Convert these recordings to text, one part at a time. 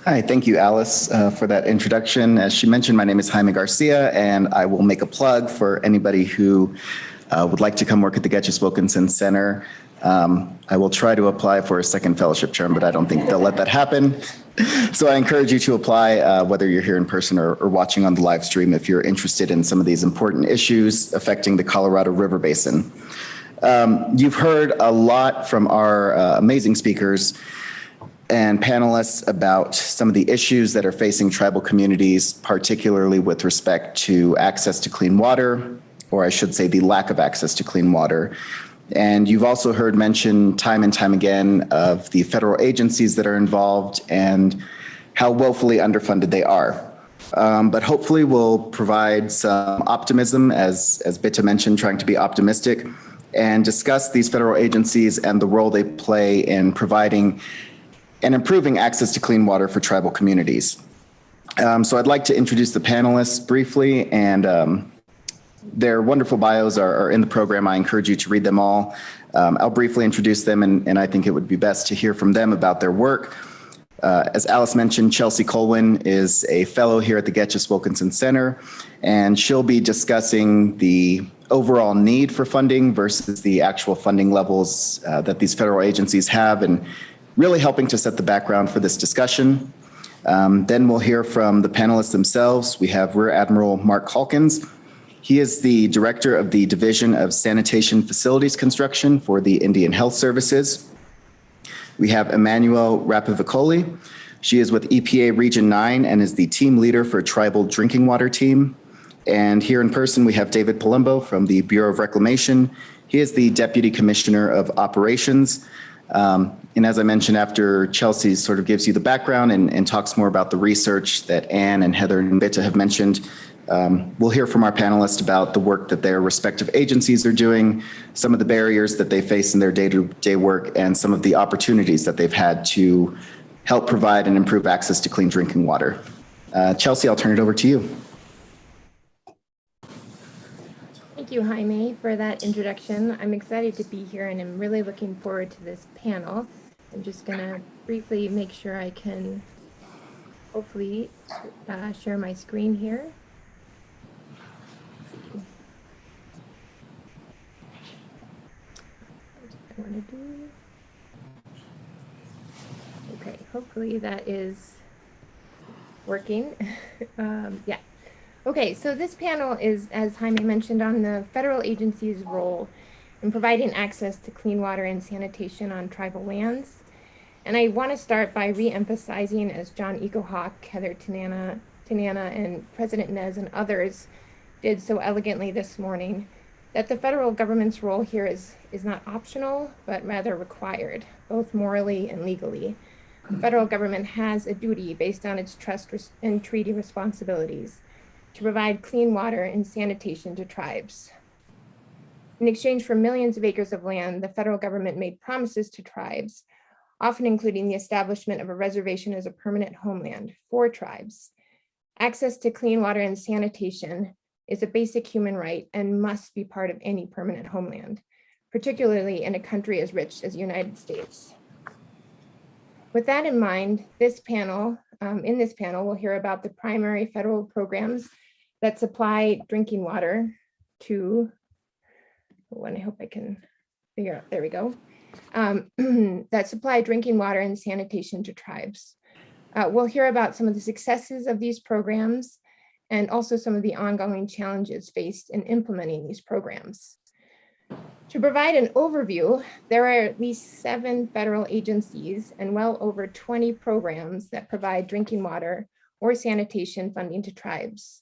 Hi, thank you, Alice, for that introduction. As she mentioned, my name is Jaime Garcia, and I will make a plug for anybody who would like to come work at the Getches-Wilkinson Center. I will try to apply for a second fellowship term, but I don't think they'll let that happen. So I encourage you to apply, whether you're here in person or watching on the live stream, if you're interested in some of these important issues affecting the Colorado River Basin. You've heard a lot from our amazing speakers and panelists about some of the issues that are facing tribal communities, particularly with respect to access to clean water, or I should say the lack of access to clean water. And you've also heard mention time and time again of the federal agencies that are involved and how woefully underfunded they are. But hopefully we'll provide some optimism, as Bitta mentioned, trying to be optimistic, and discuss these federal agencies and the role they play in providing and improving access to clean water for tribal communities. So I'd like to introduce the panelists briefly, and their wonderful bios are in the program. I encourage you to read them all. I'll briefly introduce them, and I think it would be best to hear from them about their work. As Alice mentioned, Chelsea Colwyn is a fellow here at the Getches-Wilkinson Center, and she'll be discussing the overall need for funding versus the actual funding levels that these federal agencies have, and really helping to set the background for this discussion. Then we'll hear from the panelists themselves. We have Rear Admiral Mark Calkins. He is the director of the Division of Sanitation Facilities Construction for the Indian Health Services. We have Emmanuelle Rapicavoli. She is with EPA Region 9 and is the team leader for Tribal Drinking Water Team. And here in person, we have David Palumbo from the Bureau of Reclamation. He is the Deputy Commissioner of Operations. And as I mentioned, after Chelsea sort of gives you the background and talks more about the research that Anne and Heather and Bitta have mentioned, we'll hear from our panelists about the work that their respective agencies are doing, some of the barriers that they face in their day-to-day work, and some of the opportunities that they've had to help provide and improve access to clean drinking water. Chelsea, I'll turn it over to you. Thank you, Jaime, for that introduction. I'm excited to be here, and I'm really looking forward to this panel. I'm just going to briefly make sure I can hopefully share my screen here. I want to do. Okay, hopefully that is working. Yeah. Okay, so this panel is, as Jaime mentioned, on the federal agency's role in providing access to clean water and sanitation on tribal lands. And I want to start by re-emphasizing, as John Ecohawk, Heather Tanana, and President Nez and others did so elegantly this morning, that the federal government's role here is not optional, but rather required, both morally and legally. The federal government has a duty based on its trust and treaty responsibilities to provide clean water and sanitation to tribes. In exchange for millions of acres of land, the federal government made promises to tribes, often including the establishment of a reservation as a permanent homeland for tribes. Access to clean water and sanitation is a basic human right and must be part of any permanent homeland, particularly in a country as rich as the United States. With that in mind, this panel, in this panel, we'll hear about the primary federal programs that supply drinking water to, I hope I can figure out, there we go, that supply drinking water and sanitation to tribes. We'll hear about some of the successes of these programs and also some of the ongoing challenges faced in implementing these programs. To provide an overview, there are at least 7 federal agencies and well over 20 programs that provide drinking water or sanitation funding to tribes.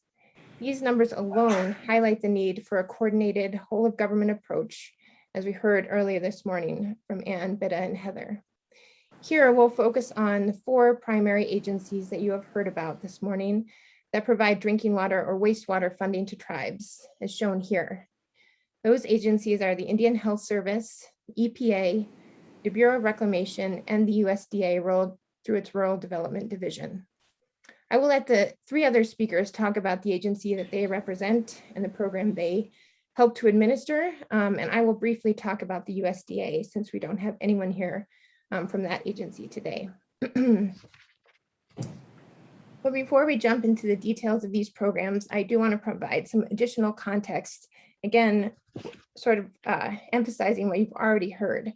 These numbers alone highlight the need for a coordinated whole of government approach, as we heard earlier this morning from Anne, Bitta, and Heather. Here, we'll focus on the 4 primary agencies that you have heard about this morning that provide drinking water or wastewater funding to tribes, as shown here. Those agencies are the Indian Health Service, EPA, the Bureau of Reclamation, and the USDA through its Rural Development Division. I will let the 3 other speakers talk about the agency that they represent and the program they help to administer, and I will briefly talk about the USDA since we don't have anyone here from that agency today. But before we jump into the details of these programs, I do want to provide some additional context, again, sort of emphasizing what you've already heard.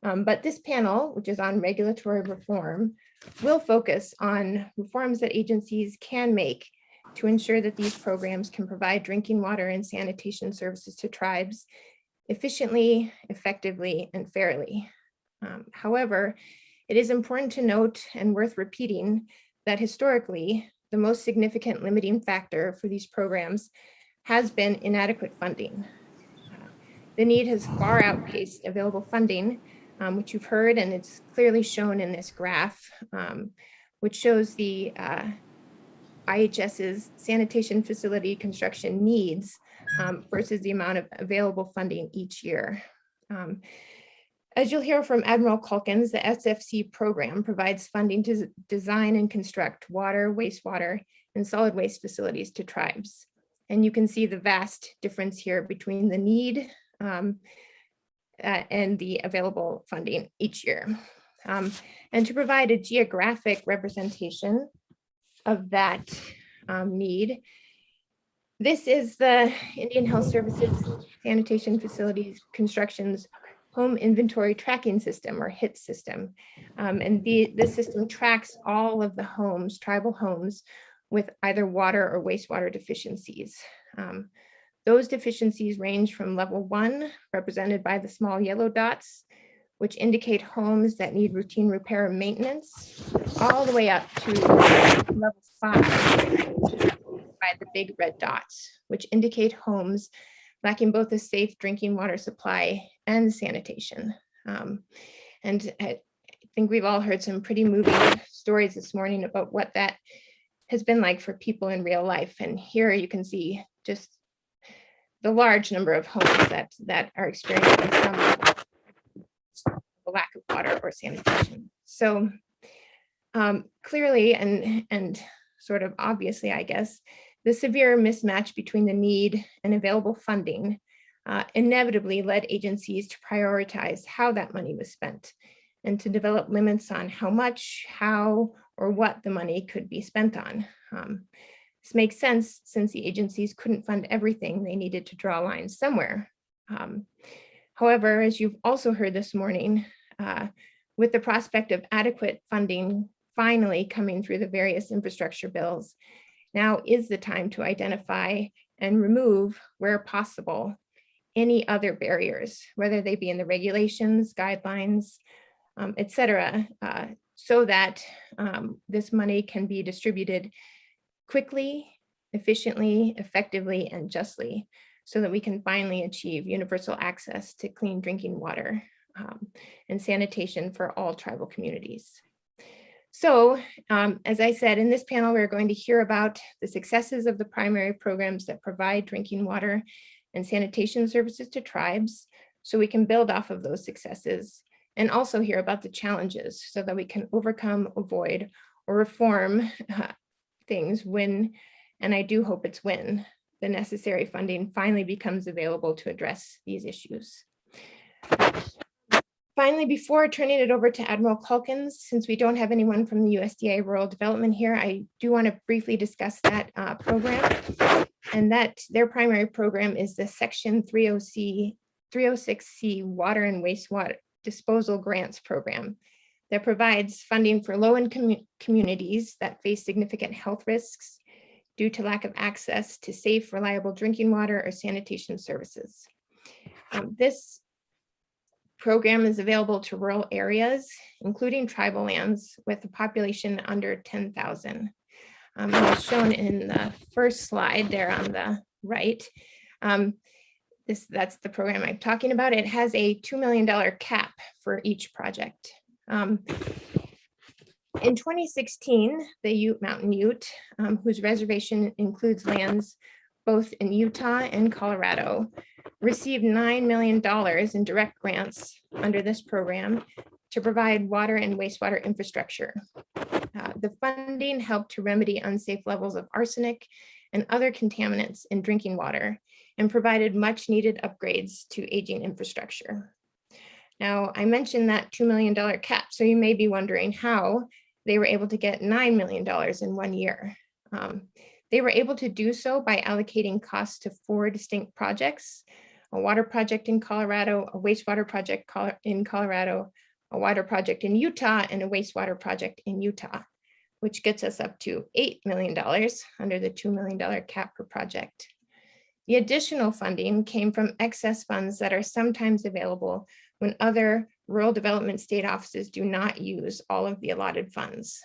But this panel, which is on regulatory reform, will focus on reforms that agencies can make to ensure that these programs can provide drinking water and sanitation services to tribes efficiently, effectively, and fairly. However, it is important to note and worth repeating that historically, the most significant limiting factor for these programs has been inadequate funding. The need has far outpaced available funding, which you've heard, and it's clearly shown in this graph, which shows the IHS's sanitation facility construction needs versus the amount of available funding each year. As you'll hear from Admiral Calkins, the SFC program provides funding to design and construct water, wastewater, and solid waste facilities to tribes. And you can see the vast difference here between the need and the available funding each year. And to provide a geographic representation of that need, this is the Indian Health Services Sanitation Facilities Construction's Home Inventory Tracking System, or HIT system. And this system tracks all of the homes, tribal homes, with either water or wastewater deficiencies. Those deficiencies range from level 1, represented by the small yellow dots, which indicate homes that need routine repair and maintenance, all the way up to level 5, by the big red dots, which indicate homes lacking both a safe drinking water supply and sanitation. And I think we've all heard some pretty moving stories this morning about what that has been like for people in real life. And here you can see just the large number of homes that are experiencing some lack of water or sanitation. So clearly and sort of obviously, I guess, the severe mismatch between the need and available funding inevitably led agencies to prioritize how that money was spent and to develop limits on how much, how, or what the money could be spent on. This makes sense since the agencies couldn't fund everything. They needed to draw lines somewhere. However, as you've also heard this morning, with the prospect of adequate funding finally coming through the various infrastructure bills, now is the time to identify and remove, where possible, any other barriers, whether they be in the regulations, guidelines, et cetera, so that this money can be distributed quickly, efficiently, effectively, and justly, so that we can finally achieve universal access to clean drinking water and sanitation for all tribal communities. So, as I said, in this panel, we're going to hear about the successes of the primary programs that provide drinking water and sanitation services to tribes, so we can build off of those successes, and also hear about the challenges so that we can overcome, avoid, or reform things when, and I do hope it's when, the necessary funding finally becomes available to address these issues. Finally, before turning it over to Admiral Calkins, since we don't have anyone from the USDA Rural Development here, I do want to briefly discuss that program. And that their primary program is the Section 306C Water and Wastewater Disposal Grants Program that provides funding for low-income communities that face significant health risks due to lack of access to safe, reliable drinking water or sanitation services. This program is available to rural areas, including tribal lands with a population under 10,000. As shown in the first slide there on the right, that's the program I'm talking about. It has a $2 million cap for each project. In 2016, the Mountain Ute, whose reservation includes lands both in Utah and Colorado, received $9 million in direct grants under this program to provide water and wastewater infrastructure. The funding helped to remedy unsafe levels of arsenic and other contaminants in drinking water and provided much needed upgrades to aging infrastructure. Now, I mentioned that $2 million cap, so you may be wondering how they were able to get $9 million in 1 year. They were able to do so by allocating costs to 4 distinct projects: a water project in Colorado, a wastewater project in Colorado, a water project in Utah, and a wastewater project in Utah, which gets us up to $8 million under the $2 million cap per project. The additional funding came from excess funds that are sometimes available when other rural development state offices do not use all of the allotted funds.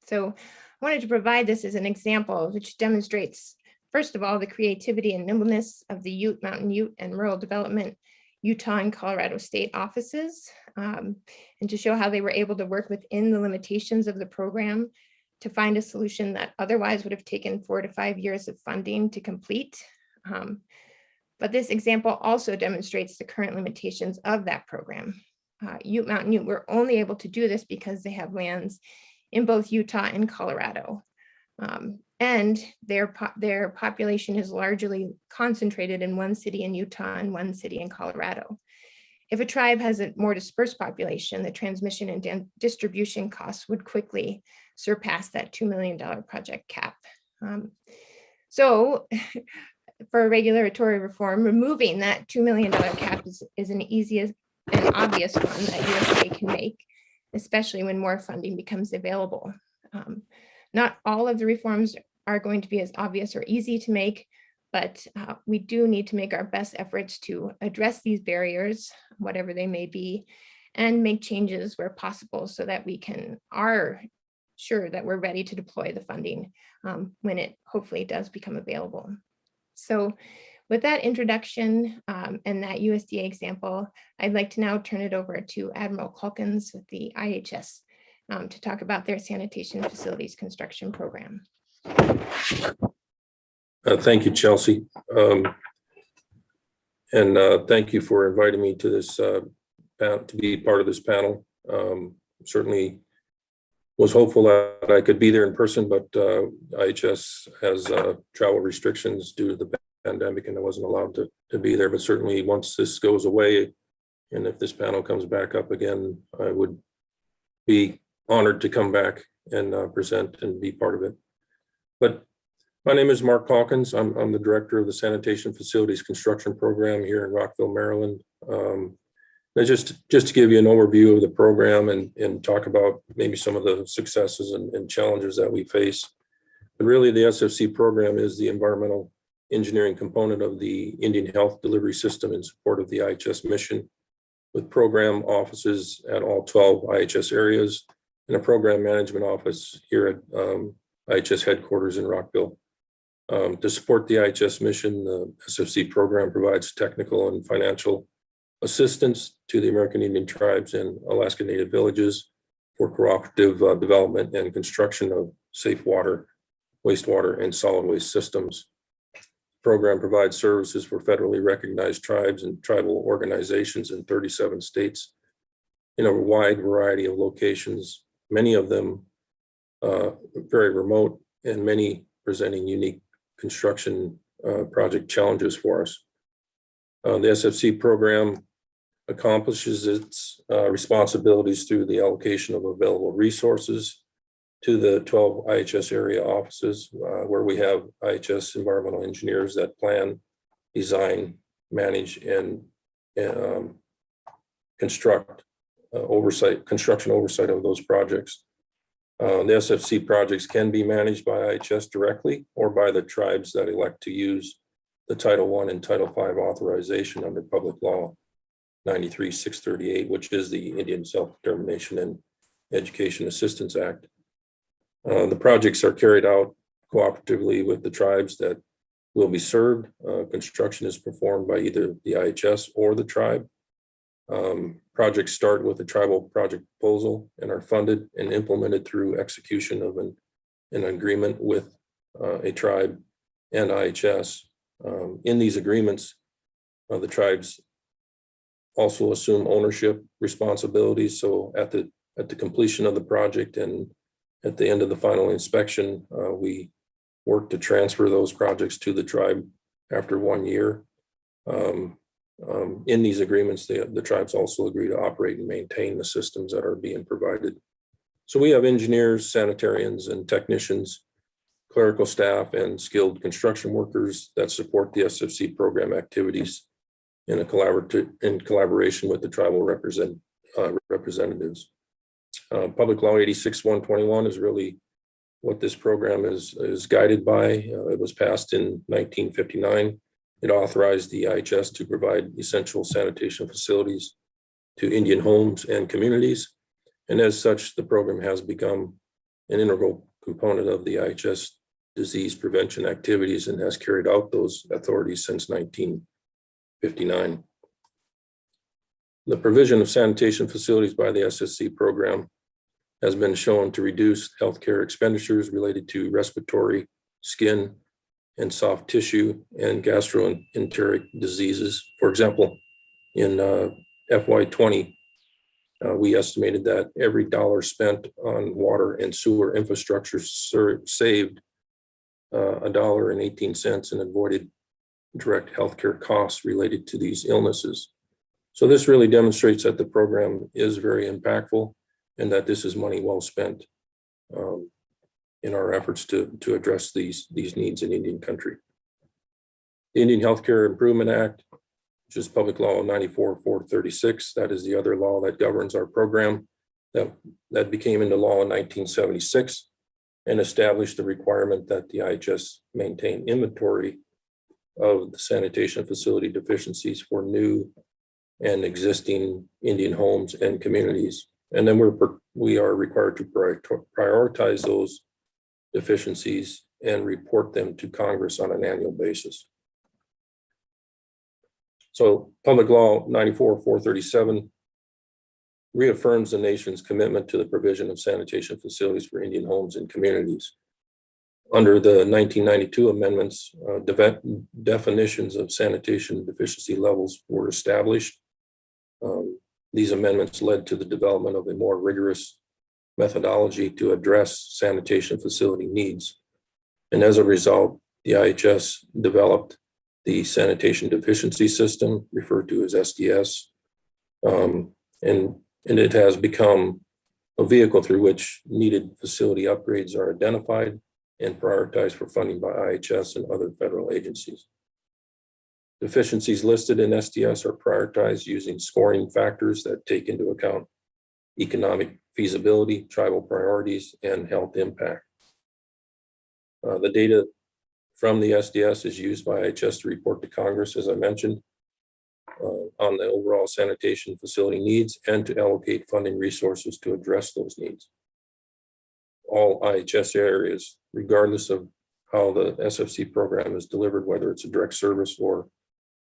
So I wanted to provide this as an example, which demonstrates, first of all, the creativity and nimbleness of the Ute, Mountain Ute, and Rural Development Utah and Colorado state offices, and to show how they were able to work within the limitations of the program to find a solution that otherwise would have taken 4 to 5 years of funding to complete. But this example also demonstrates the current limitations of that program. Ute, Mountain Ute were only able to do this because they have lands in both Utah and Colorado. And their population is largely concentrated in one city in Utah and one city in Colorado. If a tribe has a more dispersed population, the transmission and distribution costs would quickly surpass that $2 million project cap. So for regulatory reform, removing that $2 million cap is an easy and obvious one that USDA can make, especially when more funding becomes available. Not all of the reforms are going to be as obvious or easy to make, but we do need to make our best efforts to address these barriers, whatever they may be, and make changes where possible so that we are sure that we're ready to deploy the funding when it hopefully does become available. So with that introduction and that USDA example, I'd like to now turn it over to Admiral Calkins with the IHS to talk about their sanitation facilities construction program. Thank you, Chelsea. Thank you for inviting me to this to be part of this panel. Certainly was hopeful that I could be there in person, but IHS has travel restrictions due to the pandemic, and I wasn't allowed to be there. But certainly once this goes away, and if this panel comes back up again, I would be honored to come back and present and be part of it. But my name is Mark Calkins. I'm the director of the Sanitation Facilities Construction Program here in Rockville, Maryland. Just to give you an overview of the program and talk about maybe some of the successes and challenges that we face. But really, the SFC program is the environmental engineering component of the Indian Health Delivery System in support of the IHS mission, with program offices at all 12 IHS areas and a program management office here at IHS headquarters in Rockville. To support the IHS mission, the SFC program provides technical and financial assistance to the American Indian tribes and Alaska Native villages for cooperative development and construction of safe water, wastewater, and solid waste systems. The program provides services for federally recognized tribes and tribal organizations in 37 states in a wide variety of locations, many of them very remote and many presenting unique construction project challenges for us. The SFC program accomplishes its responsibilities through the allocation of available resources to the 12 IHS area offices, where we have IHS environmental engineers that plan, design, manage, and construction oversight of those projects. The SFC projects can be managed by IHS directly or by the tribes that elect to use the Title I and Title V authorization under Public Law 93-638, which is the Indian Self-Determination and Education Assistance Act. The projects are carried out cooperatively with the tribes that will be served. Construction is performed by either the IHS or the tribe. Projects start with a tribal project proposal and are funded and implemented through execution of an agreement with a tribe and IHS. In these agreements, the tribes also assume ownership responsibilities. So at the completion of the project and at the end of the final inspection, we work to transfer those projects to the tribe after 1 year. In these agreements, the tribes also agree to operate and maintain the systems that are being provided. So we have engineers, sanitarians, and technicians, clerical staff, and skilled construction workers that support the SFC program activities in collaboration with the tribal representatives. Public Law 86-121 is really what this program is guided by. It was passed in 1959. It authorized the IHS to provide essential sanitation facilities to Indian homes and communities. And as such, the program has become an integral component of the IHS disease prevention activities and has carried out those authorities since 1959. The provision of sanitation facilities by the SSC program has been shown to reduce healthcare expenditures related to respiratory, skin, and soft tissue and gastroenteric diseases. For example, in FY20, we estimated that every dollar spent on water and sewer infrastructure saved $1.18 and avoided direct healthcare costs related to these illnesses. So this really demonstrates that the program is very impactful and that this is money well spent in our efforts to address these needs in Indian country. The Indian Healthcare Improvement Act, which is Public Law 94-436, that is the other law that governs our program, that became into law in 1976 and established the requirement that the IHS maintain inventory of the sanitation facility deficiencies for new and existing Indian homes and communities. And then we are required to prioritize those deficiencies and report them to Congress on an annual basis. So Public Law 94-437 reaffirms the nation's commitment to the provision of sanitation facilities for Indian homes and communities. Under the 1992 amendments, definitions of sanitation deficiency levels were established. These amendments led to the development of a more rigorous methodology to address sanitation facility needs. And as a result, the IHS developed the Sanitation Deficiency System, referred to as SDS, and it has become a vehicle through which needed facility upgrades are identified and prioritized for funding by IHS and other federal agencies. Deficiencies listed in SDS are prioritized using scoring factors that take into account economic feasibility, tribal priorities, and health impact. The data from the SDS is used by IHS to report to Congress, as I mentioned, on the overall sanitation facility needs and to allocate funding resources to address those needs. All IHS areas, regardless of how the SFC program is delivered, whether it's a direct service or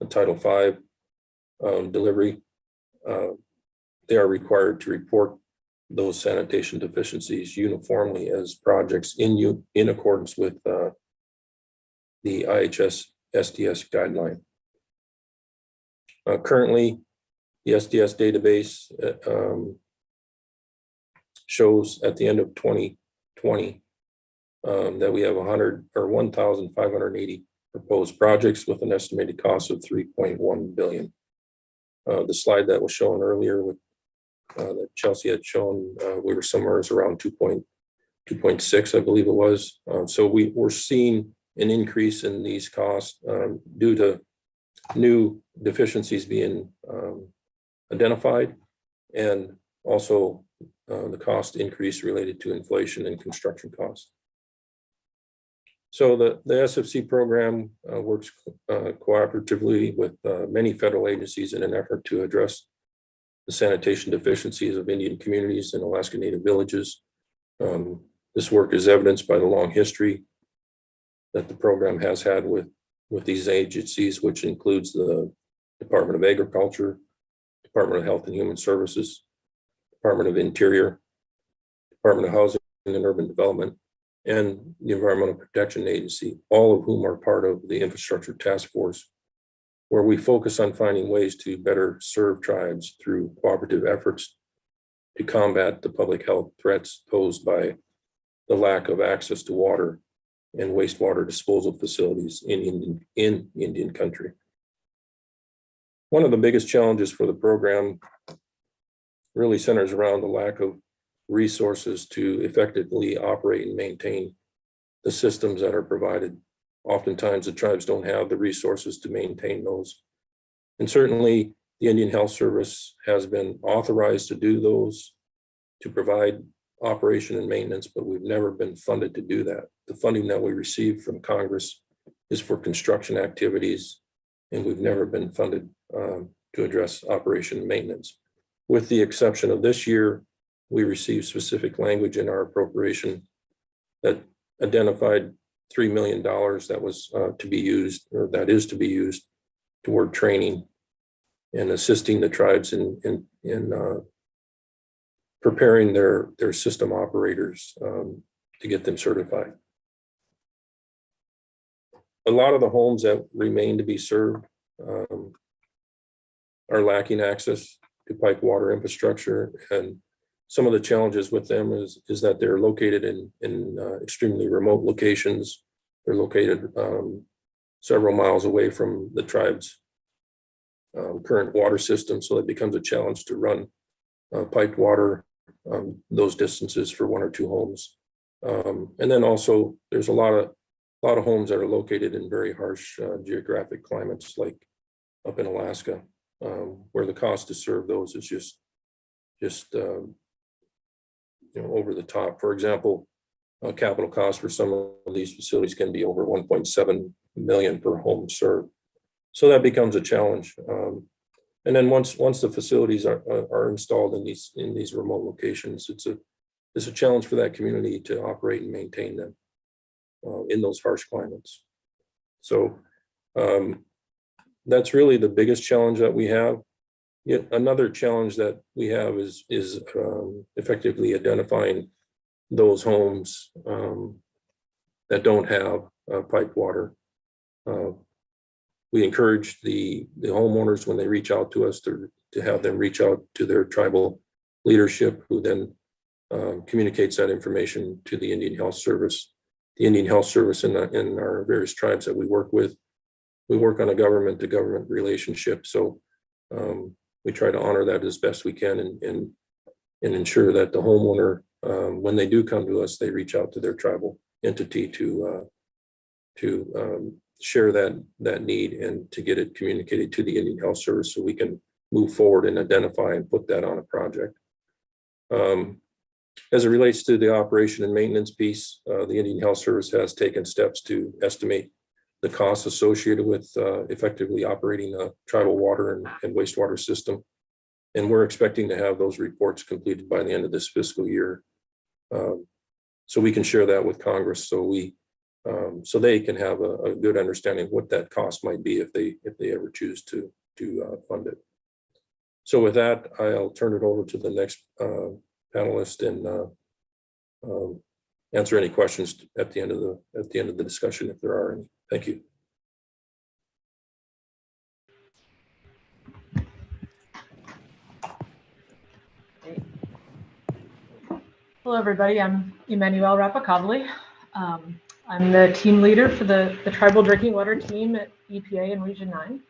a Title V delivery, they are required to report those sanitation deficiencies uniformly as projects in accordance with the IHS SDS guideline. Currently, the SDS database shows at the end of 2020 that we have 1,580 proposed projects with an estimated cost of $3.1 billion. The slide that was shown earlier with that Chelsea had shown, we were somewhere around 2.6, I believe it was. So we're seeing an increase in these costs due to new deficiencies being identified, and also the cost increase related to inflation and construction costs. So the SFC program works cooperatively with many federal agencies in an effort to address the sanitation deficiencies of Indian communities and Alaska Native villages. This work is evidenced by the long history that the program has had with these agencies, which includes the Department of Agriculture, Department of Health and Human Services, Department of Interior, Department of Housing and Urban Development, and the Environmental Protection Agency, all of whom are part of the Infrastructure Task Force, where we focus on finding ways to better serve tribes through cooperative efforts to combat the public health threats posed by the lack of access to water and wastewater disposal facilities in Indian country. One of the biggest challenges for the program really centers around the lack of resources to effectively operate and maintain the systems that are provided. Oftentimes, the tribes don't have the resources to maintain those. And certainly, the Indian Health Service has been authorized to do those, to provide operation and maintenance, but we've never been funded to do that. The funding that we receive from Congress is for construction activities, and we've never been funded to address operation and maintenance. With the exception of this year, we received specific language in our appropriation that identified $3 million that was to be used, or that is to be used, toward training and assisting the tribes in preparing their system operators to get them certified. A lot of the homes that remain to be served are lacking access to pipe water infrastructure, and some of the challenges with them is that they're located in extremely remote locations. They're located several miles away from the tribe's current water system, so it becomes a challenge to run piped water those distances for one or two homes. And then also there's a lot of homes that are located in very harsh geographic climates, like up in Alaska, where the cost to serve those is just over the top. For example, capital cost for some of these facilities can be over 1.7 million per home served. So that becomes a challenge. And then once the facilities are installed in these remote locations, it's a challenge for that community to operate and maintain them in those harsh climates. So that's really the biggest challenge that we have. Yet another challenge that we have is effectively identifying those homes that don't have piped water. We encourage the homeowners, when they reach out to us, to have them reach out to their tribal leadership, who then communicates that information to the Indian Health Service. The Indian Health Service in our various tribes that we work with, we work on a government-to-government relationship. So we try to honor that as best we can and ensure that the homeowner, when they do come to us, they reach out to their tribal entity to share that need and to get it communicated to the Indian Health Service so we can move forward and identify and put that on a project. As it relates to the operation and maintenance piece, the Indian Health Service has taken steps to estimate the costs associated with effectively operating a tribal water and wastewater system. And we're expecting to have those reports completed by the end of this fiscal year. So we can share that with Congress, so they can have a good understanding of what that cost might be if they ever choose to fund it. So with that, I'll turn it over to the next panelist and answer any questions at the end of the discussion, if there are any. Thank you. Great. Hello, everybody. I'm Emmanuelle Rapicavoli. I'm the team leader for the Tribal Drinking Water Team at EPA in Region 9.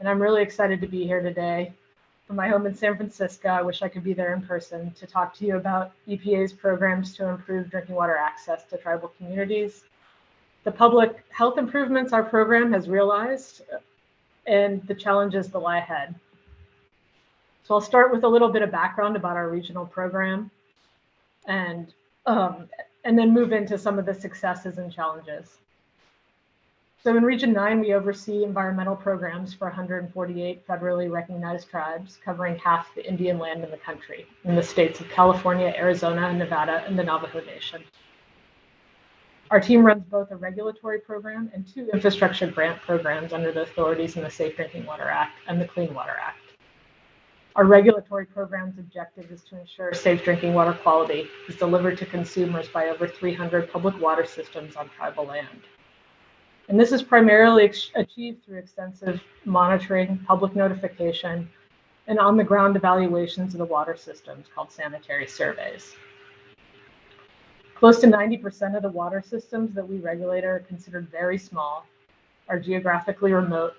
And I'm really excited to be here today from my home in San Francisco. I wish I could be there in person to talk to you about EPA's programs to improve drinking water access to tribal communities, the public health improvements our program has realized, and the challenges that lie ahead. So I'll start with a little bit of background about our regional program and then move into some of the successes and challenges. So in Region 9, we oversee environmental programs for 148 federally recognized tribes, covering half the Indian land in the country, in the states of California, Arizona, Nevada, and the Navajo Nation. Our team runs both a regulatory program and 2 infrastructure grant programs under the authorities in the Safe Drinking Water Act and the Clean Water Act. Our regulatory program's objective is to ensure safe drinking water quality is delivered to consumers by over 300 public water systems on tribal land. And this is primarily achieved through extensive monitoring, public notification, and on-the-ground evaluations of the water systems called sanitary surveys. Close to 90% of the water systems that we regulate are considered very small, are geographically remote,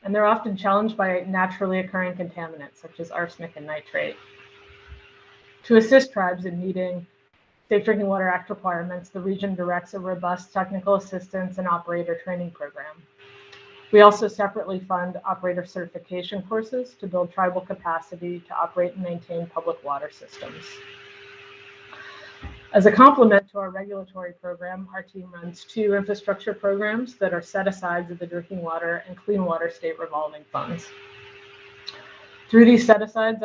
and they're often challenged by naturally occurring contaminants such as arsenic and nitrate. To assist tribes in meeting Safe Drinking Water Act requirements, the region directs a robust technical assistance and operator training program. We also separately fund operator certification courses to build tribal capacity to operate and maintain public water systems. As a complement to our regulatory program, our team runs 2 infrastructure programs that are set aside of the Drinking Water and Clean Water State Revolving Funds. Through these set-asides,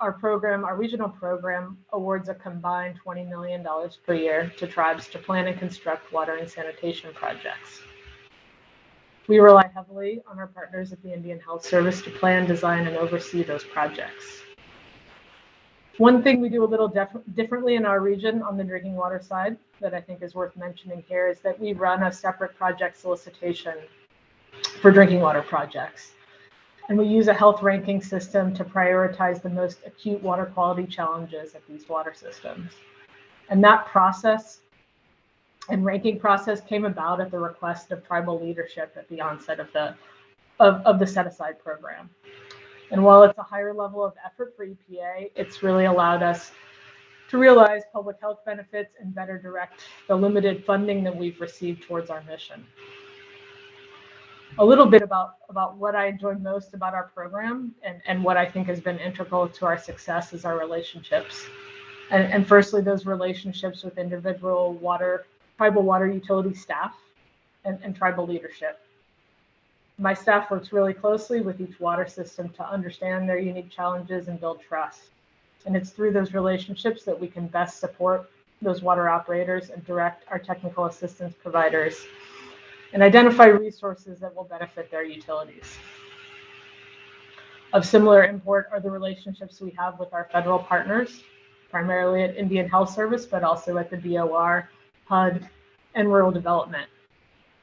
our regional program awards a combined $20 million per year to tribes to plan and construct water and sanitation projects. We rely heavily on our partners at the Indian Health Service to plan, design, and oversee those projects. One thing we do a little differently in our region on the drinking water side that I think is worth mentioning here is that we run a separate project solicitation for drinking water projects. And we use a health ranking system to prioritize the most acute water quality challenges at these water systems. And that process and ranking process came about at the request of tribal leadership at the onset of the set-aside program. And while it's a higher level of effort for EPA, it's really allowed us to realize public health benefits and better direct the limited funding that we've received towards our mission. A little bit about what I enjoy most about our program and what I think has been integral to our success is our relationships. And firstly, those relationships with individual tribal water utility staff and tribal leadership. My staff works really closely with each water system to understand their unique challenges and build trust. And it's through those relationships that we can best support those water operators and direct our technical assistance providers and identify resources that will benefit their utilities. Of similar import are the relationships we have with our federal partners, primarily at Indian Health Service, but also at the DOR, HUD, and Rural Development.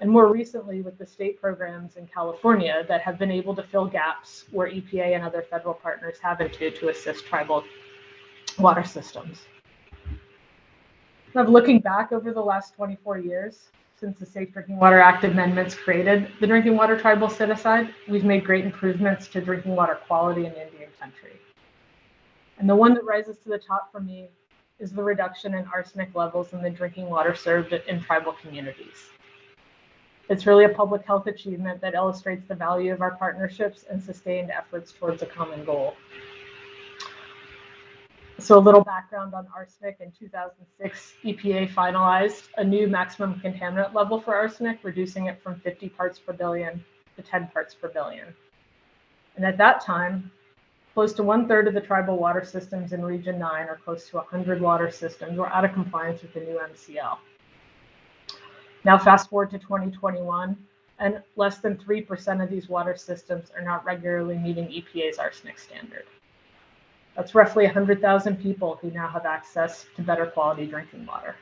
And more recently with the state programs in California that have been able to fill gaps where EPA and other federal partners haven't to assist tribal water systems. Now, looking back over the last 24 years, since the Safe Drinking Water Act amendments created the Drinking Water Tribal Set-Aside, we've made great improvements to drinking water quality in Indian country. And the one that rises to the top for me is the reduction in arsenic levels in the drinking water served in tribal communities. It's really a public health achievement that illustrates the value of our partnerships and sustained efforts towards a common goal. So a little background on arsenic. In 2006, EPA finalized a new maximum contaminant level for arsenic, reducing it from 50 parts per billion to 10 parts per billion. And at that time, close to 1/3 of the tribal water systems in Region 9, or close to 100 water systems, were out of compliance with the new MCL. Now fast forward to 2021, and less than 3% of these water systems are not regularly meeting EPA's arsenic standard. That's roughly 100,000 people who now have access to better quality drinking water.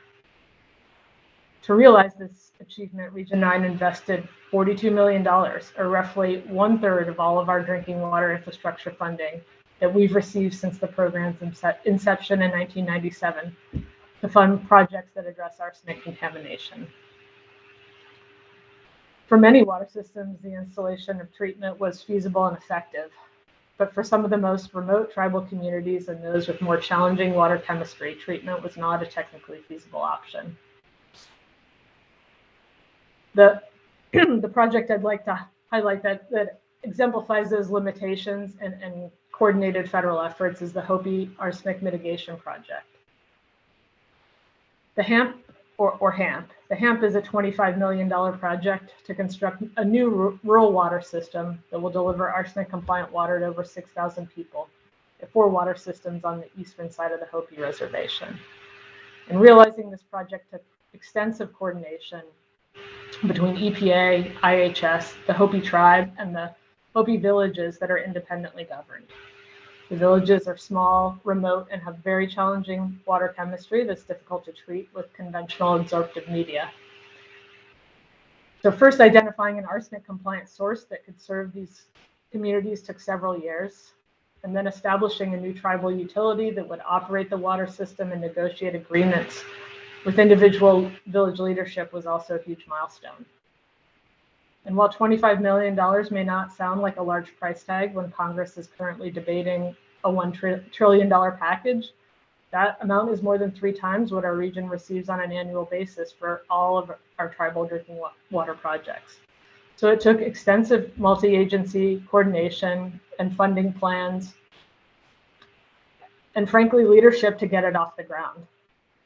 To realize this achievement, Region 9 invested $42 million, or roughly 1/3 of all of our drinking water infrastructure funding that we've received since the program's inception in 1997 to fund projects that address arsenic contamination. For many water systems, the installation of treatment was feasible and effective. But for some of the most remote tribal communities and those with more challenging water chemistry, treatment was not a technically feasible option. The project I'd like to highlight that exemplifies those limitations and coordinated federal efforts is the Hopi Arsenic Mitigation Project. The HAMP, or HAMP. The HAMP is a $25 million project to construct a new rural water system that will deliver arsenic-compliant water to over 6,000 people at 4 water systems on the eastern side of the Hopi Reservation. And realizing this project took extensive coordination between EPA, IHS, the Hopi tribe, and the Hopi villages that are independently governed. The villages are small, remote, and have very challenging water chemistry that's difficult to treat with conventional absorptive media. So first identifying an arsenic compliant source that could serve these communities took several years, and then establishing a new tribal utility that would operate the water system and negotiate agreements with individual village leadership was also a huge milestone. And while $25 million may not sound like a large price tag when Congress is currently debating a $1 trillion package, That amount is more than 3 times what our region receives on an annual basis for all of our tribal drinking water projects. So it took extensive multi-agency coordination and funding plans, and frankly, leadership to get it off the ground.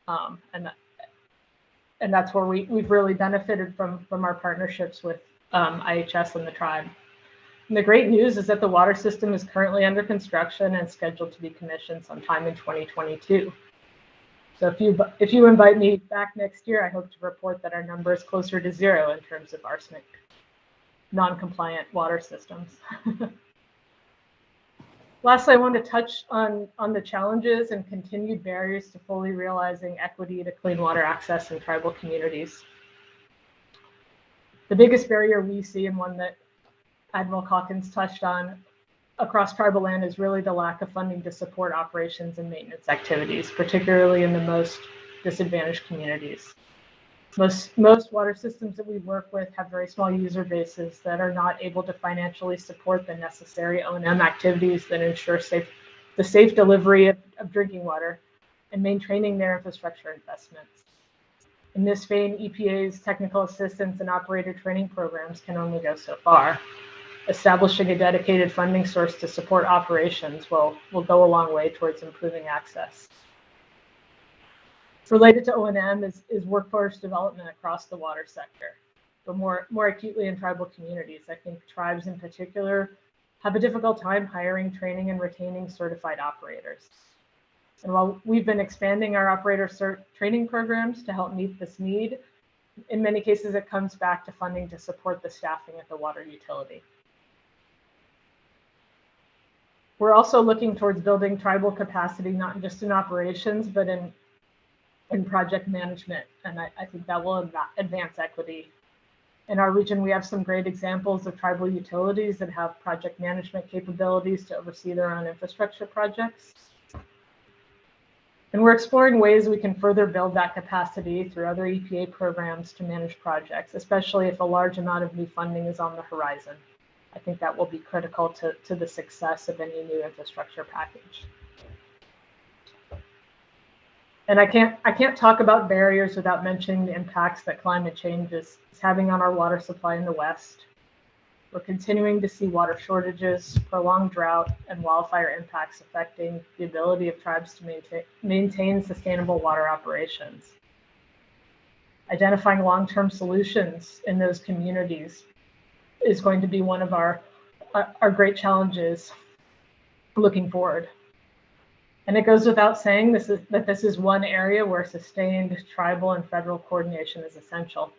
And that's where we've really benefited from our partnerships with IHS and the tribe. And the great news is that the water system is currently under construction and scheduled to be commissioned sometime in 2022. So if you invite me back next year, I hope to report that our number is closer to 0 in terms of arsenic non-compliant water systems. Lastly, I want to touch on the challenges and continued barriers to fully realizing equity to clean water access in tribal communities. The biggest barrier we see, and one that Admiral Calkins touched on across tribal land, is really the lack of funding to support operations and maintenance activities, particularly in the most disadvantaged communities. Most water systems that we work with have very small user bases that are not able to financially support the necessary O&M activities that ensure the safe delivery of drinking water and maintaining their infrastructure investments. In this vein, EPA's technical assistance and operator training programs can only go so far. Establishing a dedicated funding source to support operations will go a long way towards improving access. Related to O&M is workforce development across the water sector, but more acutely in tribal communities. I think tribes in particular have a difficult time hiring, training, and retaining certified operators. And while we've been expanding our operator training programs to help meet this need, in many cases it comes back to funding to support the staffing at the water utility. We're also looking towards building tribal capacity, not just in operations, but in project management, and I think that will advance equity. In our region, we have some great examples of tribal utilities that have project management capabilities to oversee their own infrastructure projects. And we're exploring ways we can further build that capacity through other EPA programs to manage projects, especially if a large amount of new funding is on the horizon. I think that will be critical to the success of any new infrastructure package. And I can't talk about barriers without mentioning the impacts that climate change is having on our water supply in the West. We're continuing to see water shortages, prolonged drought, and wildfire impacts affecting the ability of tribes to maintain sustainable water operations. Identifying long-term solutions in those communities is going to be one of our great challenges looking forward. And it goes without saying that this is one area where sustained tribal and federal coordination is essential.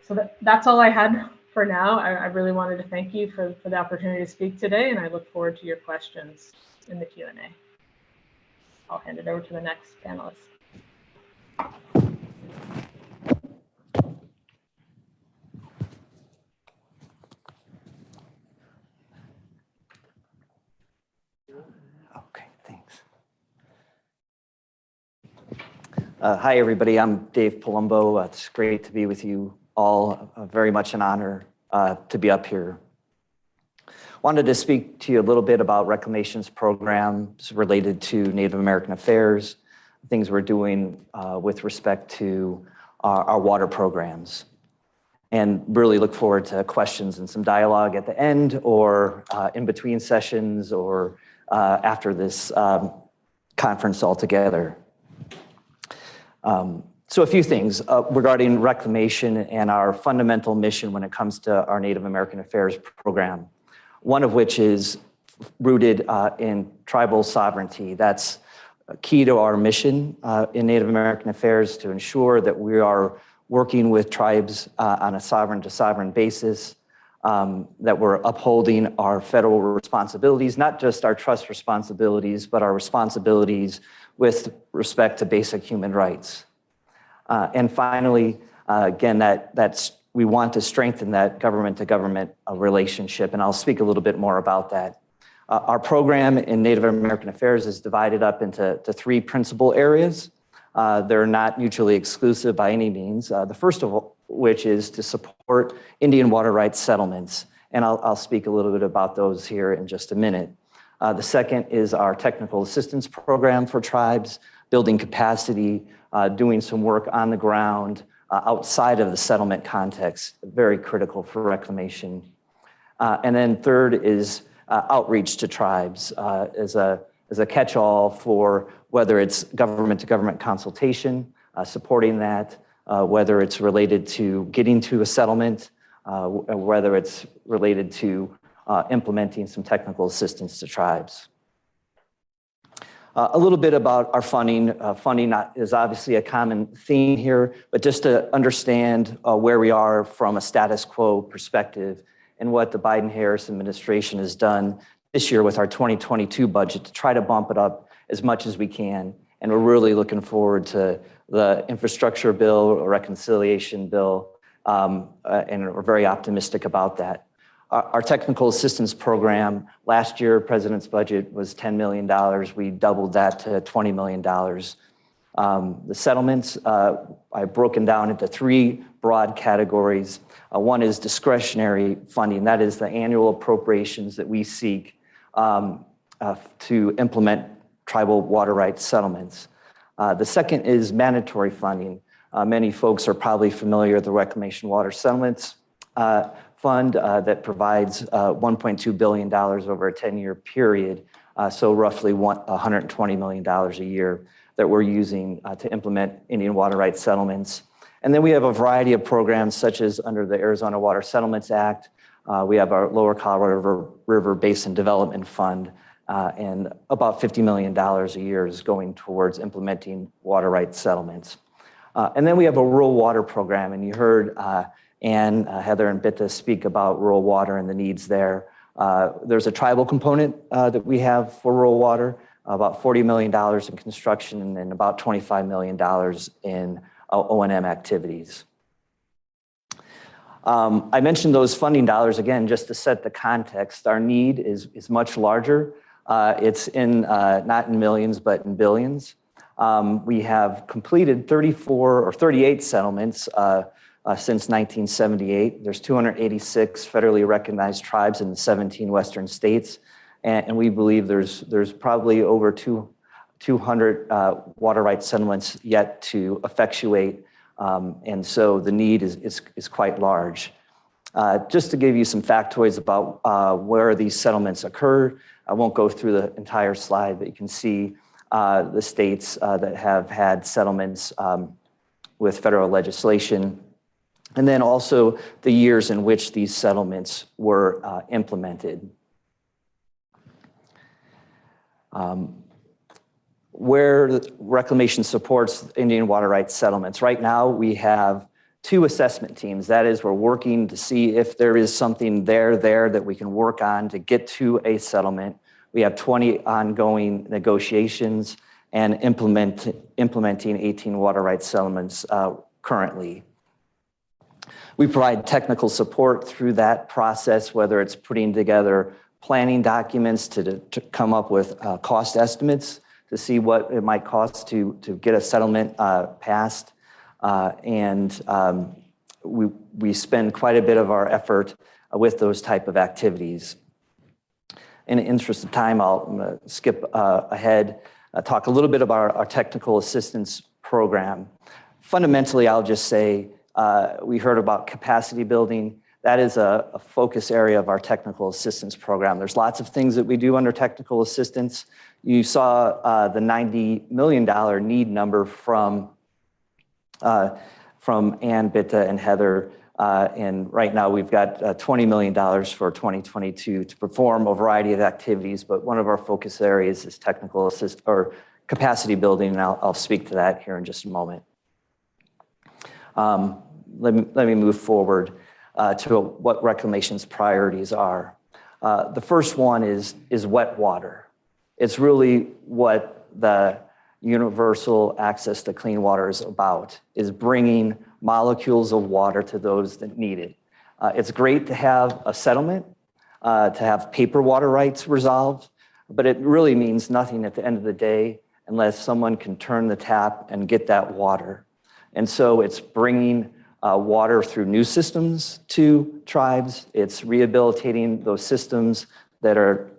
So that's all I had for now. I really wanted to thank you for the opportunity to speak today, and I look forward to your questions in the Q&A. I'll hand it over to the next panelist. Okay, thanks. Hi, everybody. I'm Dave Palumbo. It's great to be with you all. Very much an honor to be up here. Wanted to speak to you a little bit about Reclamation's programs related to Native American affairs, things we're doing with respect to our water programs. And really look forward to questions and some dialogue at the end or in between sessions or after this conference altogether. So a few things regarding Reclamation and our fundamental mission when it comes to our Native American Affairs program, one of which is rooted in tribal sovereignty. That's key to our mission in Native American Affairs, to ensure that we are working with tribes on a sovereign-to-sovereign basis, that we're upholding our federal responsibilities, not just our trust responsibilities, but our responsibilities with respect to basic human rights. And finally, again, we want to strengthen that government-to-government relationship, and I'll speak a little bit more about that. Our program in Native American Affairs is divided up into 3 principal areas. They're not mutually exclusive by any means. The first of which is to support Indian water rights settlements, and I'll speak a little bit about those here in just a minute. The second is our technical assistance program for tribes, building capacity, doing some work on the ground outside of the settlement context, very critical for reclamation. And then third is outreach to tribes as a catch-all for whether it's government-to-government consultation, supporting that, whether it's related to getting to a settlement, whether it's related to implementing some technical assistance to tribes. A little bit about our funding. Funding is obviously a common theme here, but just to understand where we are from a status quo perspective and what the Biden-Harris administration has done this year with our 2022 budget to try to bump it up as much as we can. And we're really looking forward to the infrastructure bill, or reconciliation bill, and we're very optimistic about that. Our technical assistance program, last year, President's budget was $10 million. We doubled that to $20 million. The settlements, I've broken down into three broad categories. One is discretionary funding. That is the annual appropriations that we seek to implement tribal water rights settlements. The second is mandatory funding. Many folks are probably familiar with the Reclamation Water Settlements Fund that provides $1.2 billion over a 10-year period, so roughly $120 million a year that we're using to implement Indian water rights settlements. And then we have a variety of programs such as under the Arizona Water Settlements Act. We have our Lower Colorado River Basin Development Fund, and about $50 million a year is going towards implementing water rights settlements. And then we have a rural water program, and you heard Ann, Heather, and Bitta speak about rural water and the needs there. There's a tribal component that we have for rural water, about $40 million in construction and about $25 million in O&M activities. I mentioned those funding dollars again, just to set the context. Our need is much larger. It's in not in millions, but in billions. We have completed 34 or 38 settlements since 1978. There's 286 federally recognized tribes in the 17 Western states. And we believe there's probably over 200 water rights settlements yet to effectuate. And so the need is quite large. Just to give you some factoids about where these settlements occur, I won't go through the entire slide, but you can see the states that have had settlements with federal legislation, and then also the years in which these settlements were implemented. Where the reclamation supports Indian water rights settlements. Right now, we have 2 assessment teams. That is, we're working to see if there is something there that we can work on to get to a settlement. We have 20 ongoing negotiations and implementing 18 water rights settlements currently. We provide technical support through that process, whether it's putting together planning documents to come up with cost estimates to see what it might cost to get a settlement passed. We spend quite a bit of our effort with those type of activities. In the interest of time, I'm gonna skip ahead, talk a little bit about our technical assistance program. Fundamentally, I'll just say, we heard about capacity building. That is a focus area of our technical assistance program. There's lots of things that we do under technical assistance. You saw the $90 million need number from Ann, Bitta, and Heather. And right now we've got $20 million for 2022 to perform a variety of activities, but one of our focus areas is technical assist or capacity building, and I'll speak to that here in just a moment. Let me move forward to what Reclamation's priorities are. The first one is wet water. It's really what the universal access to clean water is about, is bringing molecules of water to those that need it. It's great to have a settlement, to have paper water rights resolved, but it really means nothing at the end of the day unless someone can turn the tap and get that water. And so it's bringing water through new systems to tribes. It's rehabilitating those systems that are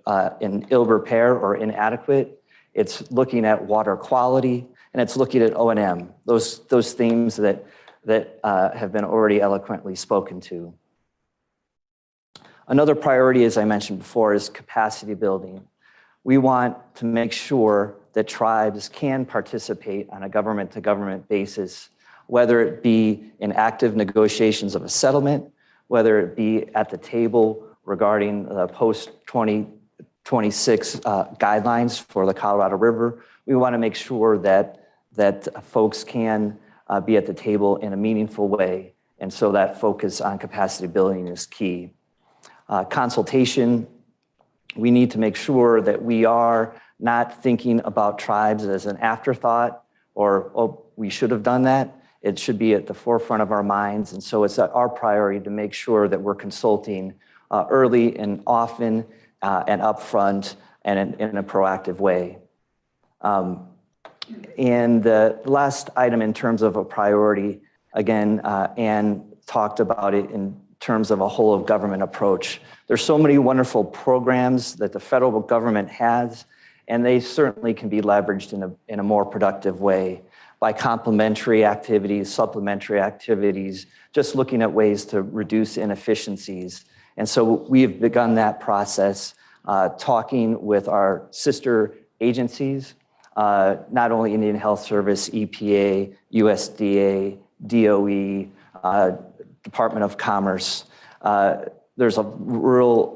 in ill repair or inadequate. It's looking at water quality, and it's looking at O&M, those themes that have been already eloquently spoken to. Another priority, as I mentioned before, is capacity building. We want to make sure that tribes can participate on a government-to-government basis, whether it be in active negotiations of a settlement, whether it be at the table regarding the post-2026 guidelines for the Colorado River. We want to make sure that folks can be at the table in a meaningful way, and so that focus on capacity building is key. Consultation, we need to make sure that we are not thinking about tribes as an afterthought or, oh, we should have done that. It should be at the forefront of our minds. And so it's our priority to make sure that we're consulting early and often and upfront and in a proactive way. And the last item in terms of a priority, again, Anne talked about it in terms of a whole of government approach. There's so many wonderful programs that the federal government has, and they certainly can be leveraged in a more productive way by complementary activities, supplementary activities, just looking at ways to reduce inefficiencies. And so we've begun that process, talking with our sister agencies, not only Indian Health Service, EPA, USDA, DOE, Department of Commerce. There's a real,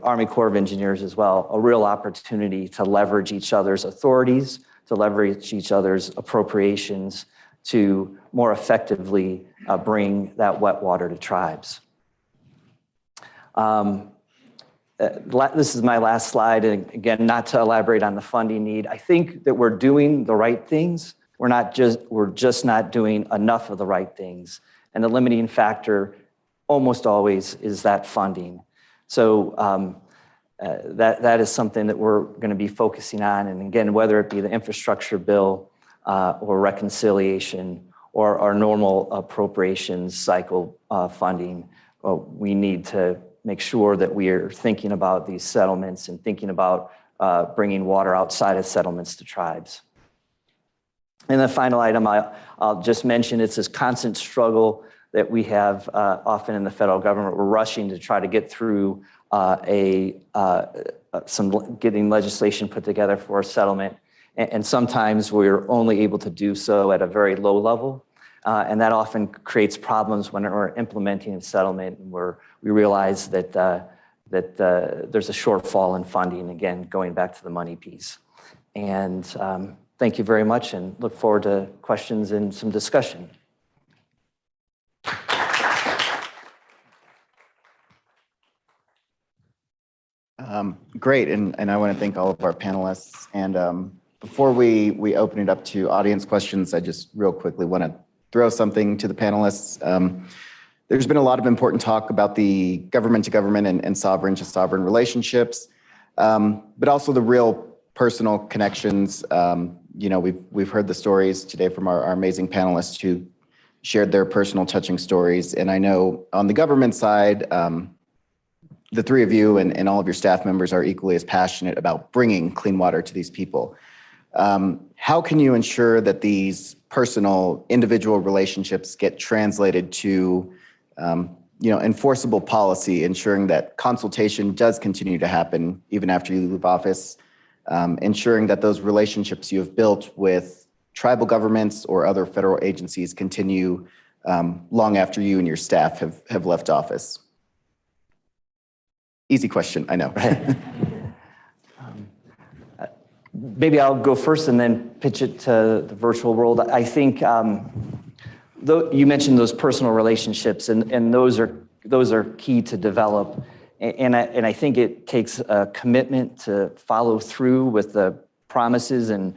Army Corps of Engineers as well, a real opportunity to leverage each other's authorities, to leverage each other's appropriations to more effectively bring that wet water to tribes. This is my last slide, and again, not to elaborate on the funding need. I think that we're doing the right things. We're just not doing enough of the right things. And the limiting factor almost always is that funding. So that is something that we're going to be focusing on. And again, whether it be the infrastructure bill or reconciliation or our normal appropriations cycle funding, we need to make sure that we are thinking about these settlements and thinking about bringing water outside of settlements to tribes. And the final item I'll just mention, it's this constant struggle that we have often in the federal government. We're rushing to try to get through getting legislation put together for a settlement. And sometimes we're only able to do so at a very low level. And that often creates problems when we're implementing a settlement and we realize that there's a shortfall in funding, again, going back to the money piece. And thank you very much and look forward to questions and some discussion. Great, and I want to thank all of our panelists. And before we open it up to audience questions, I just real quickly want to throw something to the panelists. There's been a lot of important talk about the government-to-government and sovereign-to-sovereign relationships, but also the real personal connections. We've heard the stories today from our amazing panelists who shared their personal touching stories. And I know on the government side, the three of you and all of your staff members are equally as passionate about bringing clean water to these people. How can you ensure that these personal, individual relationships get translated to, enforceable policy, ensuring that consultation does continue to happen even after you leave office, ensuring that those relationships you have built with tribal governments or other federal agencies continue long after you and your staff have left office? Easy question, I know. Maybe I'll go first and then pitch it to the virtual world. I think you mentioned those personal relationships, and those are key to develop. And I think it takes a commitment to follow through with the promises and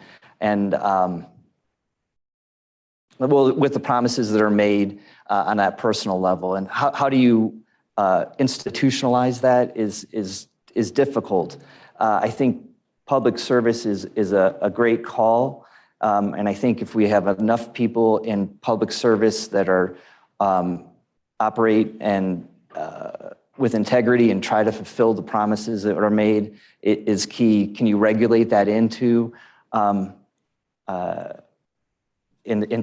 with the promises that are made on that personal level. And how do you institutionalize that is difficult. I think public service is a great call. And I think if we have enough people in public service that are operate and with integrity and try to fulfill the promises that are made is key. Can you regulate that into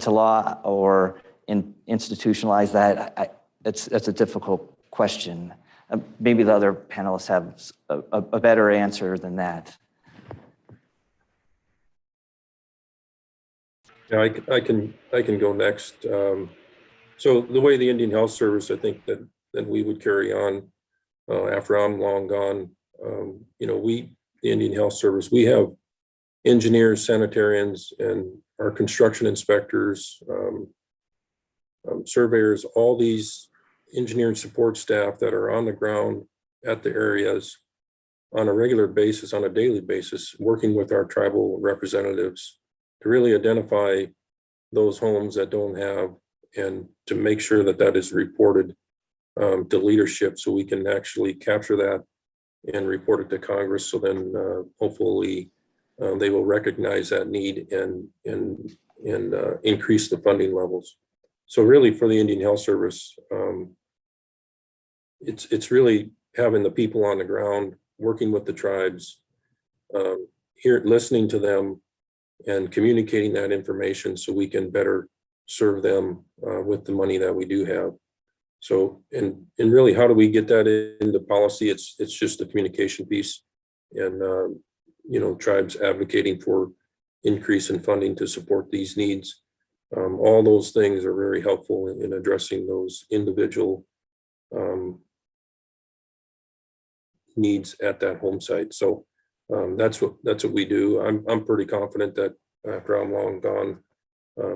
law or institutionalize that? That's a difficult question. Maybe the other panelists have a better answer than that. Yeah, I can go next. So the way the Indian Health Service, I think that we would carry on after I'm long gone. You know, the Indian Health Service, we have engineers, sanitarians, and our construction inspectors, surveyors, all these engineering support staff that are on the ground at the areas on a regular basis, on a daily basis, working with our tribal representatives to really identify those homes that don't have, and to make sure that that is reported to leadership, so we can actually capture that and report it to Congress. So then hopefully they will recognize that need and increase the funding levels. So really for the Indian Health Service, it's really having the people on the ground, working with the tribes, listening to them and communicating that information so we can better serve them with the money that we do have. So, and really, how do we get that into policy? It's just the communication piece, and you know, tribes advocating for increase in funding to support these needs. All those things are very helpful in addressing those individual needs at that home site. So that's what we do. I'm pretty confident that after I'm long gone,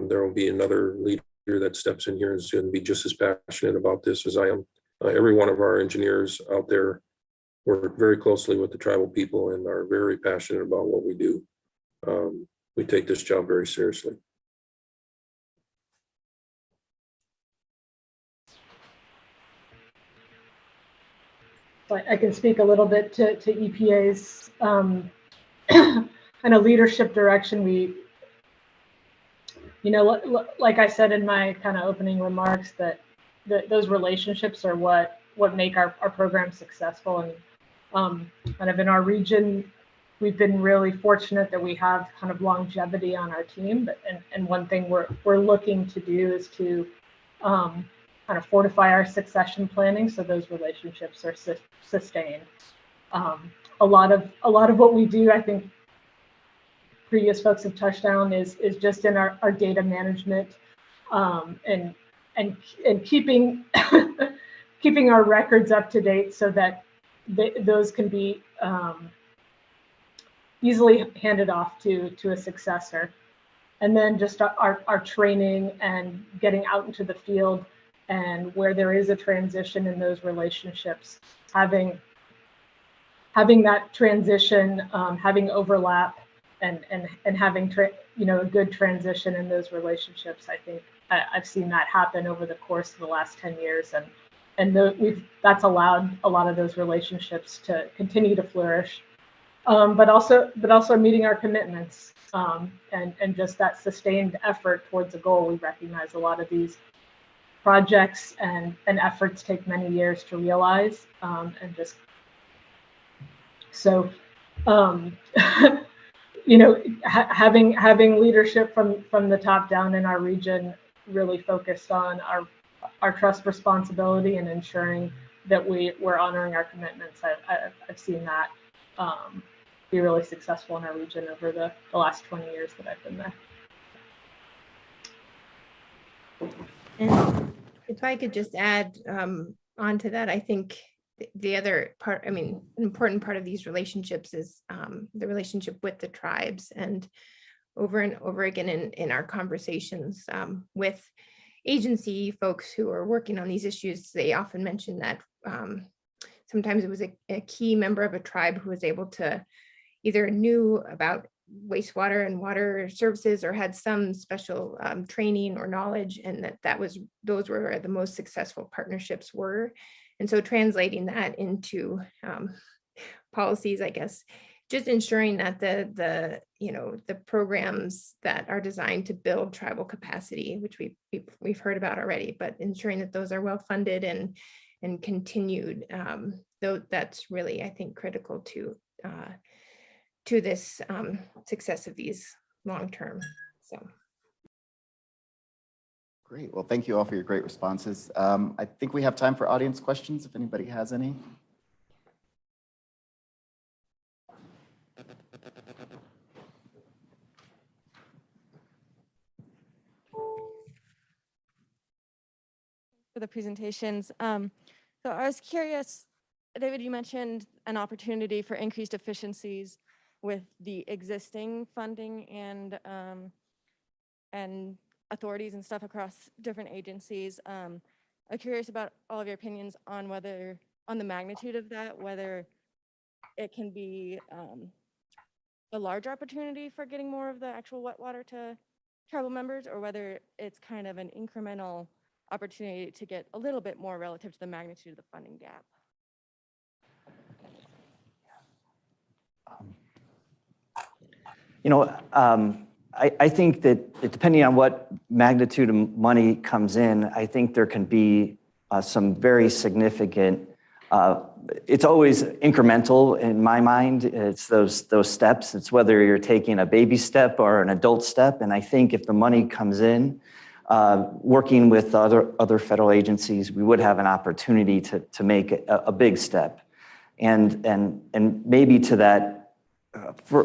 there will be another leader that steps in here and is going to be just as passionate about this as I am. Every one of our engineers out there work very closely with the tribal people and are very passionate about what we do. We take this job very seriously. I can speak a little bit to EPA's kind of leadership direction. We, you know, like I said in my kind of opening remarks, that those relationships are what make our program successful. And kind of in our region, we've been really fortunate that we have kind of longevity on our team. But and one thing we're looking to do is to kind of fortify our succession planning so those relationships are sustained. A lot of what we do, I think previous folks have touched on, is just in our data management and keeping keeping our records up to date so that those can be easily handed off to a successor. And then just our training and getting out into the field, and where there is a transition in those relationships, having that transition, having overlap, and having a good transition in those relationships. I think I've seen that happen over the course of the last 10 years, and that's allowed a lot of those relationships to continue to flourish, but also meeting our commitments, and just that sustained effort towards a goal. We recognize a lot of these projects and efforts take many years to realize, and just so having leadership from the top down in our region, really focused on our trust responsibility and ensuring that we're honoring our commitments. I've seen that be really successful in our region over the last 20 years that I've been there. And if I could just add on to that, I think the other part, I mean, an important part of these relationships is the relationship with the tribes. And over again in our conversations with agency folks who are working on these issues, they often mention that sometimes it was a key member of a tribe who was able to either knew about wastewater and water services or had some special training or knowledge, and those were where the most successful partnerships were. And so translating that into policies, I guess, just ensuring that the programs that are designed to build tribal capacity, which we've heard about already, but ensuring that those are well funded and continued. Though that's really, I think, critical to this success of these long term. So. Great. Well, thank you all for your great responses. I think we have time for audience questions if anybody has any. For the presentations. So I was curious, David, you mentioned an opportunity for increased efficiencies with the existing funding and authorities and stuff across different agencies. I'm curious about all of your opinions on on the magnitude of that, whether it can be a larger opportunity for getting more of the actual wet water to tribal members, or whether it's kind of an incremental opportunity to get a little bit more relative to the magnitude of the funding gap. I think that depending on what magnitude of money comes in, I think there can be some very significant, it's always incremental in my mind. It's those steps. It's whether you're taking a baby step or an adult step. And I think if the money comes in, working with other federal agencies, we would have an opportunity to make a big step. And maybe to that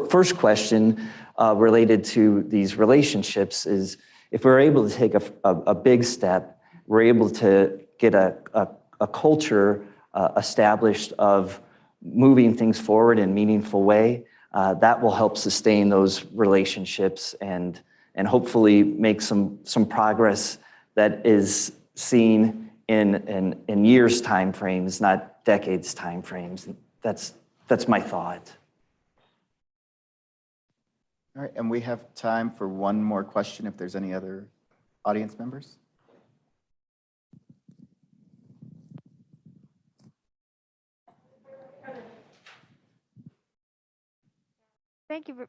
first question related to these relationships is, if we're able to take a big step, we're able to get a culture established of moving things forward in a meaningful way, that will help sustain those relationships and hopefully make some progress that is seen in years time frames, not decades time frames. That's my thought. All right, and we have time for one more question if there's any other audience members. Thank you. I don't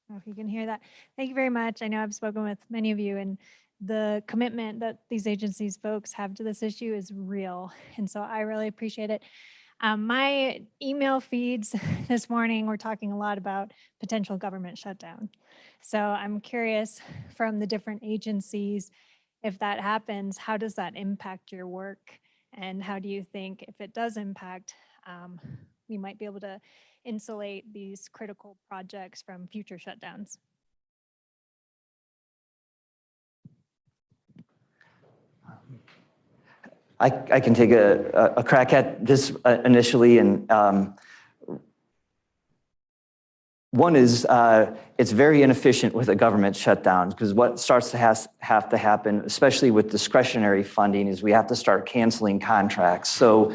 know if you can hear that. Thank you very much. I know I've spoken with many of you, and the commitment that these agencies folks have to this issue is real. And so I really appreciate it. My email feeds this morning were talking a lot about potential government shutdown. So I'm curious from the different agencies, if that happens, how does that impact your work? And how do you think, if it does impact, we might be able to insulate these critical projects from future shutdowns? I can take a crack at this initially, and one is it's very inefficient with a government shutdown, because what starts to have to happen, especially with discretionary funding, is we have to start canceling contracts. So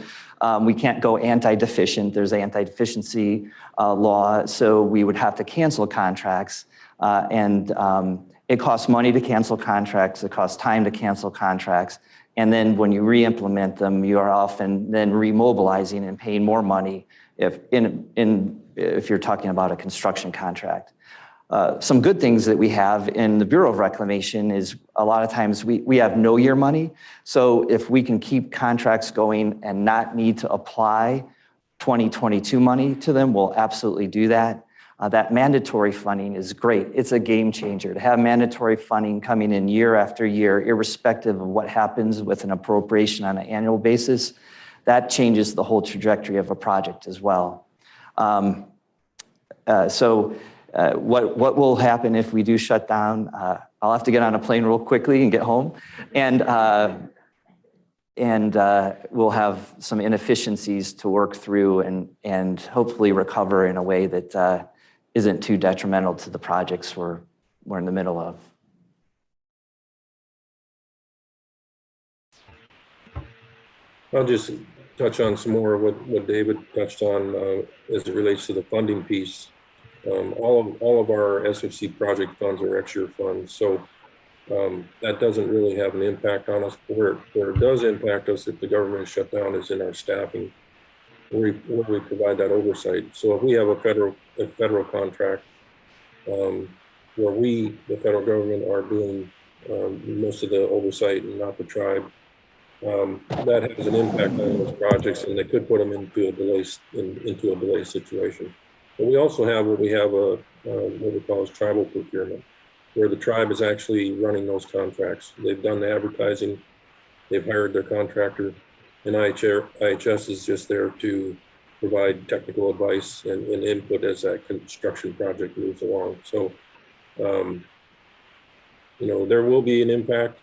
we can't go anti-deficient. There's anti-deficiency law, so we would have to cancel contracts, and it costs money to cancel contracts. It costs time to cancel contracts. And then when you re-implement them, you are often then remobilizing and paying more money if you're talking about a construction contract. Some good things that we have in the Bureau of Reclamation is a lot of times we have no-year money. So if we can keep contracts going and not need to apply 2022 money to them, we'll absolutely do that. That mandatory funding is great. It's a game changer to have mandatory funding coming in year after year, irrespective of what happens with an appropriation on an annual basis. That changes the whole trajectory of a project as well. What will happen if we do shut down? I'll have to get on a plane real quickly and get home, and we'll have some inefficiencies to work through and hopefully recover in a way that isn't too detrimental to the projects we're in the middle of. I'll just touch on some more of what David touched on as it relates to the funding piece. All of our SFC project funds are ex-year funds, so that doesn't really have an impact on us. Where it does impact us if the government shutdown is in our staffing, where we provide that oversight. So if we have a federal contract where we, the federal government, are doing most of the oversight and not the tribe, that has an impact on those projects, and they could put them into a delay situation. But we also have what we call as tribal procurement, where the tribe is actually running those contracts. They've done the advertising, they've hired their contractor, and IHS is just there to provide technical advice and input as that construction project moves along. So, there will be an impact.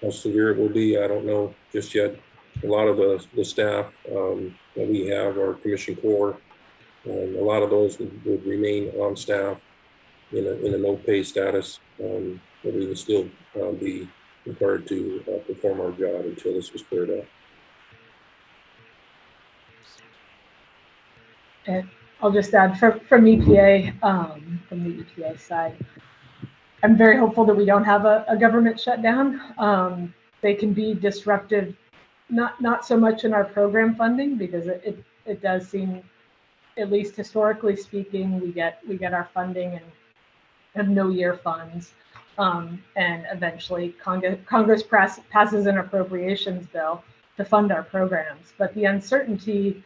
How severe it will be, I don't know just yet. A lot of the staff that we have are commission corps, and a lot of those would remain on staff in a no-pay status, but we would still be required to perform our job until this was cleared up. And I'll just add from EPA, from the EPA side, I'm very hopeful that we don't have a government shutdown. They can be disruptive, not so much in our program funding, because it does seem, at least historically speaking, we get our funding and have no year funds, and eventually Congress passes an appropriations bill to fund our programs. But the uncertainty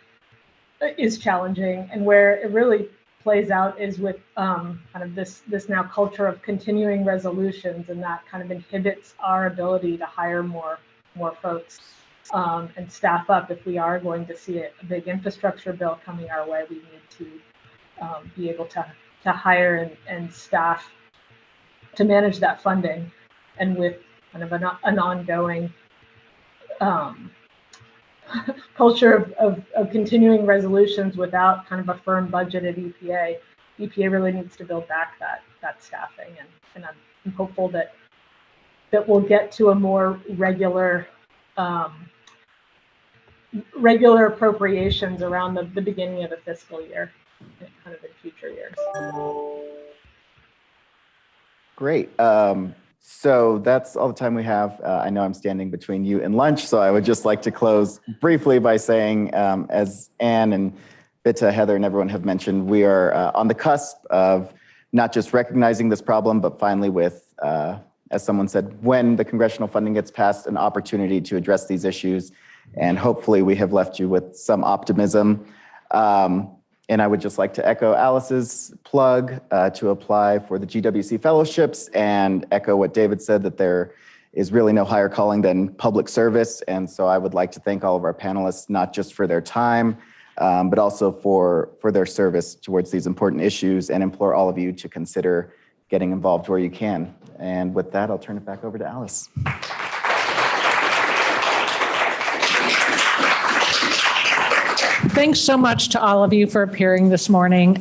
is challenging, and where it really plays out is with kind of this now culture of continuing resolutions, and that kind of inhibits our ability to hire more folks and staff up. If we are going to see a big infrastructure bill coming our way, we need to be able to hire and staff to manage that funding. And with kind of an ongoing culture of continuing resolutions without kind of a firm budget at EPA really needs to build back that staffing, and I'm hopeful that we'll get to a more regular appropriations around the beginning of the fiscal year, kind of in future years. Great. So that's all the time we have. I know I'm standing between you and lunch, so I would just like to close briefly by saying, as Anne and Bitta, Heather, and everyone have mentioned, we are on the cusp of not just recognizing this problem, but finally with, as someone said, when the congressional funding gets passed, an opportunity to address these issues. And hopefully we have left you with some optimism. And I would just like to echo Alice's plug to apply for the GWC fellowships, and echo what David said, that there is really no higher calling than public service. And so I would like to thank all of our panelists, not just for their time, but also for their service towards these important issues, and implore all of you to consider getting involved where you can. And with that, I'll turn it back over to Alice. Thanks so much to all of you for appearing this morning.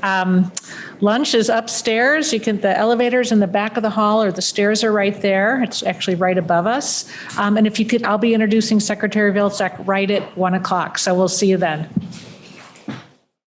Lunch is upstairs. The elevators in the back of the hall, or the stairs are right there. It's actually right above us. And if you could, I'll be introducing Secretary Vilsack right at 1 o'clock. So we'll see you then.